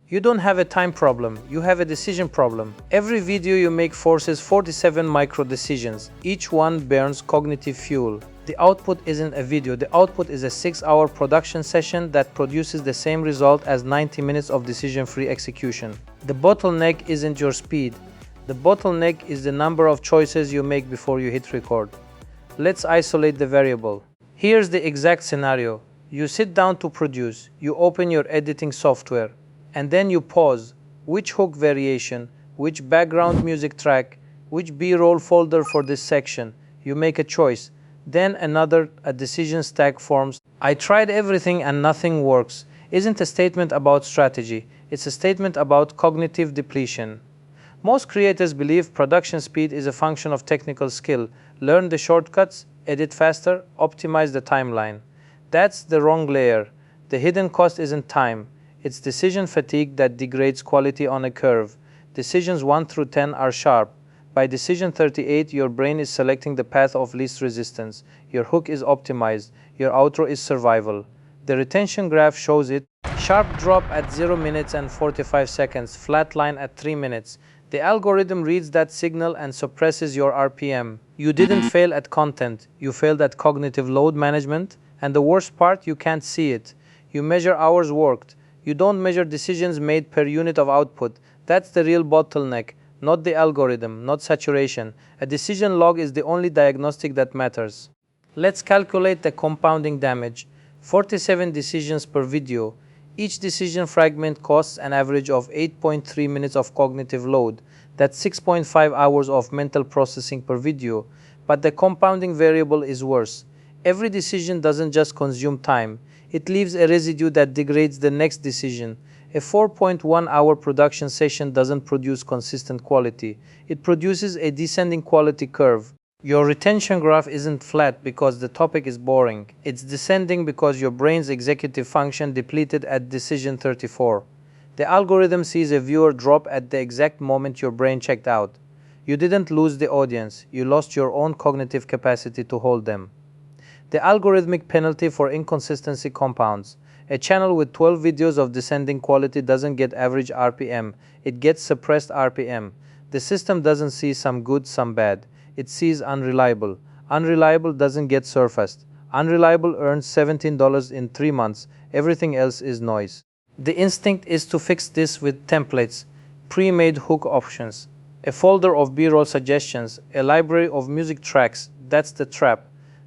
You don't have a time problem, you have a decision problem. Every video you make forces 47 micro decisions. Each one burns cognitive fuel. The output isn't a video, the output is a 6-hour production session that produces the same result as 90 minutes of decision-free execution. The bottleneck isn't your speed. The bottleneck is the number of choices you make before you hit record. Let's isolate the variable. Here's the exact scenario. You sit down to produce, you open your editing software, and then you pause. Which hook variation, which background music track, which B-roll folder for this section? You make a choice. Then a decision stack forms. I tried everything and nothing works. Isn't a statement about strategy. It's a statement about cognitive depletion. Most creators believe production speed is a function of technical skill. Learn the shortcuts, edit faster, optimize the timeline. That's the wrong layer. The hidden cost isn't time. It's decision fatigue that degrades quality on a curve. Decisions 1 through 10 are sharp. By decision 38, your brain is selecting the path of least resistance. Your hook is optimized. Your outro is survival. The retention graph shows it. Sharp drop at 0 minutes and 45 seconds, flat line at 3 minutes. The algorithm reads that signal and suppresses your RPM. You didn't fail at content, you failed at cognitive load management, and the worst part, you can't see it. You measure hours worked. You don't measure decisions made per unit of output. That's the real bottleneck, not the algorithm, not saturation. A decision log is the only diagnostic that matters. Let's calculate the compounding damage. 47 decisions per video. Each decision fragment costs an average of 8.3 minutes of cognitive load. That's 6.5 hours of mental processing per video. But the compounding variable is worse. Every decision doesn't just consume time. It leaves a residue that degrades the next decision. A 4.1-hour production session doesn't produce consistent quality. It produces a descending quality curve. Your retention graph isn't flat because the topic is boring. It's descending because your brain's executive function depleted at decision 34. The algorithm sees a viewer drop at the exact moment your brain checked out. You didn't lose the audience, you lost your own cognitive capacity to hold them. The algorithmic penalty for inconsistency compounds. A channel with 12 videos of descending quality doesn't get average RPM, it gets suppressed RPM. The system doesn't see some good, some bad. It sees unreliable. Unreliable doesn't get surfaced. Unreliable earns $17 in 3 months. Everything else is noise. The instinct is to fix this with templates, pre-made hook options, a folder of B-roll suggestions, a library of music tracks. That's the trap.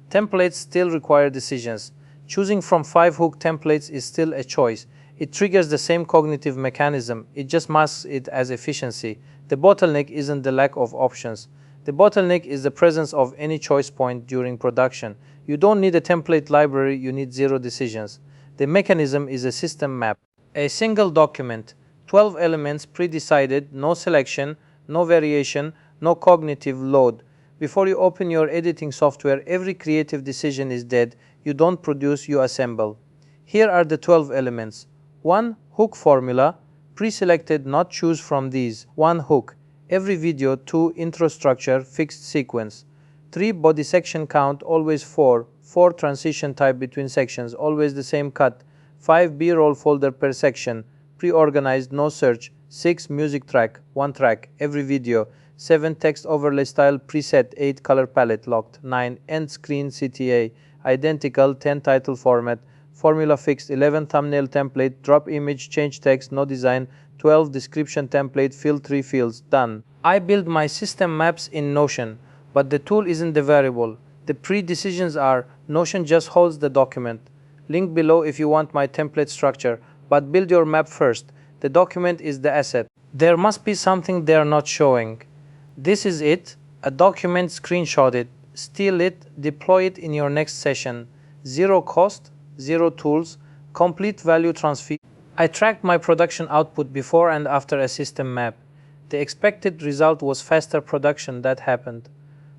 Templates still require decisions. Choosing from 5 hook templates is still a choice. It triggers the same cognitive mechanism. It just masks it as efficiency. The bottleneck isn't the lack of options. The bottleneck is the presence of any choice point during production. You don't need a template library, you need 0 decisions. The mechanism is a system map. A single document, 12 elements pre-decided, no selection, no variation, no cognitive load. Before you open your editing software, every creative decision is dead. You don't produce, you assemble. Here are the 12 elements. 1. Hook formula, pre-selected, not choose from these. 1 hook. Every video. 2. Intro structure, fixed sequence. 3. Body section count, always 4. 4. Transition type between sections, always the same cut. 5. B-roll folder per section, pre-organized, no search. 6. Music track, 1 track, every video. 7. Text overlay style preset, 8. Color palette locked. 9. End screen CTA, identical. 10. Title format, formula fixed. 11. Thumbnail template, drop image, change text, no design. 12. Description template, fill 3 fields, done. I build my system maps in Notion, but the tool isn't the variable. The pre-decisions are. Notion just holds the document. Link below if you want my template structure, but build your map first. The document is the asset. There must be something they're not showing. This is it. A document, screenshot it, steal it, deploy it in your next session. 0 cost, 0 tools, complete value transfer. I tracked my production output before and after a system map. The expected result was faster production. That happened.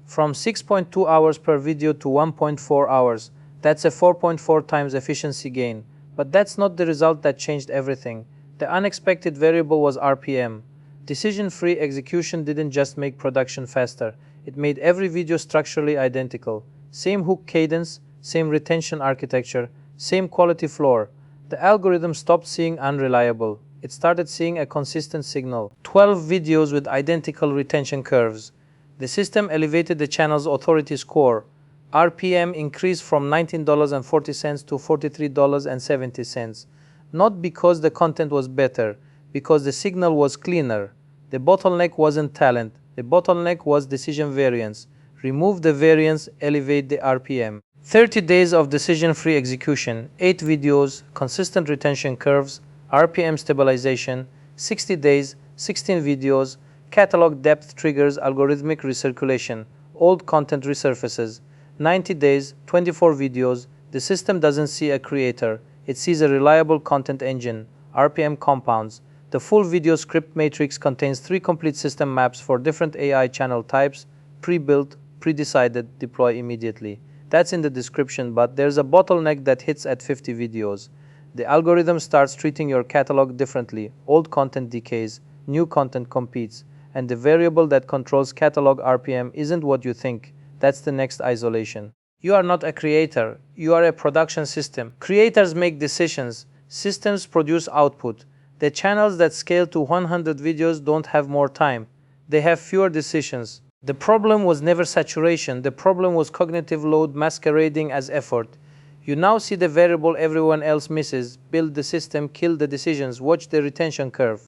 From 6.2 hours per video to 1.4 hours. That's a 4.4 times efficiency gain. But that's not the result that changed everything. The unexpected variable was RPM. Decision-free execution didn't just make production faster. It made every video structurally identical. Same hook cadence, same retention architecture, same quality floor. The algorithm stopped seeing unreliable. It started seeing a consistent signal. 12 videos with identical retention curves. The system elevated the channel's authority score. RPM increased from $19.40 to $43.70. Not because the content was better, because the signal was cleaner. The bottleneck wasn't talent, the bottleneck was decision variance. Remove the variance, elevate the RPM. 30 days of decision-free execution, 8 videos, consistent retention curves, RPM stabilization, 60 days, 16 videos, catalog depth triggers algorithmic recirculation, old content resurfaces. 90 days, 24 videos, the system doesn't see a creator, it sees a reliable content engine, RPM compounds. The full video script matrix contains 3 complete system maps for different AI channel types, pre-built, pre-decided, deploy immediately. That's in the description, but there's a bottleneck that hits at 50 videos. The algorithm starts treating your catalog differently. Old content decays, new content competes, and the variable that controls catalog RPM isn't what you think. That's the next isolation. You are not a creator, you are a production system. Creators make decisions, systems produce output. The channels that scale to 100 videos don't have more time, they have fewer decisions. The problem was never saturation, the problem was cognitive load masquerading as effort. You now see the variable everyone else misses, build the system, kill the decisions, watch the retention curve.